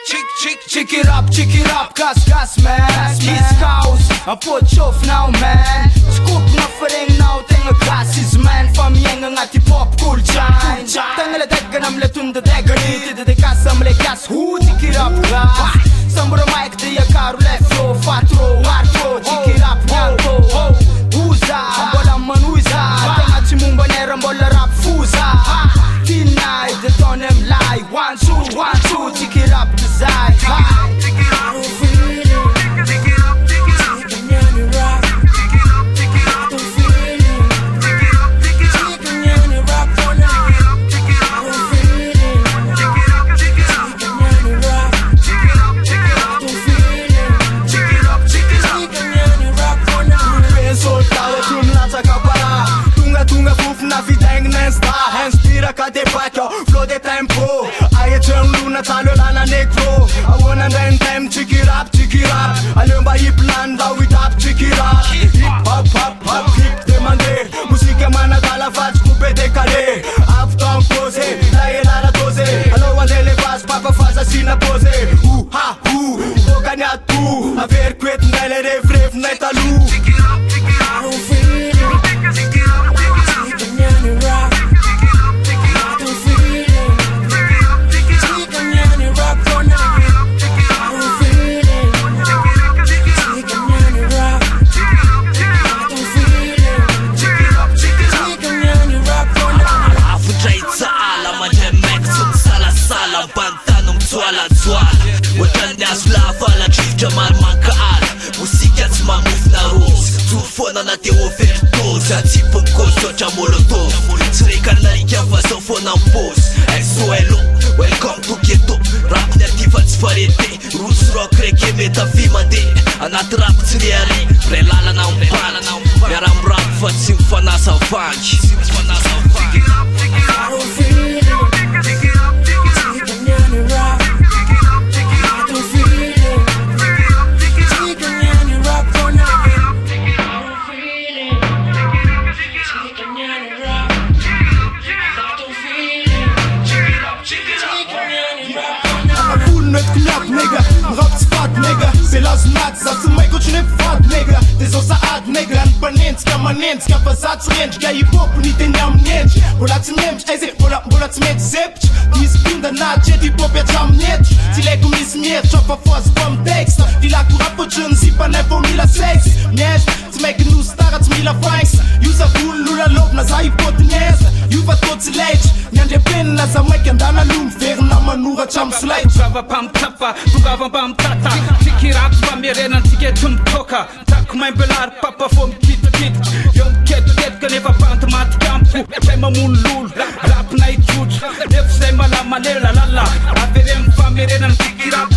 Check it up, gas man. Kiss cows, I put you off now man. Scoop nothing now, thing a glass is man. From young and at the pop cool shine. Tangle a deck and I'm let on the dagger. The gas, I'm like gas, who check it up, glass. Some of the mic, the car left row, fat row, hard row. Check it up, yanko. Who's that? But I'm on who's that? Mumba nera mbola rap fuza. Deny the don't them lie. 1, 2, check it up, desire. Flow de tempo, aici în lună ți-a la necro. I wanna run time, check it up. Alemba hip plan, da we tap, check it up. Hip hop, hip demande. Muzica mana da la faci cu pe decale. Uptown pose, la e la doze. Alo andele vas, papa faza sina pose. Ha, bocania tu. Aver quet nele refref netalu. Check it up. I don't feel it. Check it up. Rock. Jamal Mankaal, musica-ți mă muf na roz. Tu fona na te overdose. Ați pe costo cea molotov. Srei ca n-ai chiar să fona în post. SOLO, welcome to ghetto. Rap nativa ți farete. Roots rock, reggae, metafima de. Anat rap ți reare. Prelala na un pan. Mi-aram rap, fă-ți în fana sau fanci. I don't feel it. Nigga, rap spat nigga. Pelas nats, să mai cu cine fat nigga. Dezosa ad nigga, în pănenți, ca manenți, ca păsați renci, ca hip-hop, ni te neam nenci. Bolați nemci, ai zi, bolați met sepci. Dispinda na ce hip-hop e ceam neci. Zile cum mi smiet, ce-a fost vom text. Di la cura pe cân, si pa ne vom mi la sex. Mies, ți mai când nu starați mi la fanks. Iusa ful, nu la lob, na za hip-hop nes. Iuva tot ți legi, mi-am de pen, la sa mai când ana lum, fer na manura ce-am sulai. Gava pam tapa, tu gava pam tata. Tiki rap, va mirena, tiki tum toka. Tak mai belar, papa fom kit. Young ket, că ne va pant mat campu. Pe mă mun lul, rap n-ai ciuci. Def se mala malela la la. Averem va mirena, tiki rap.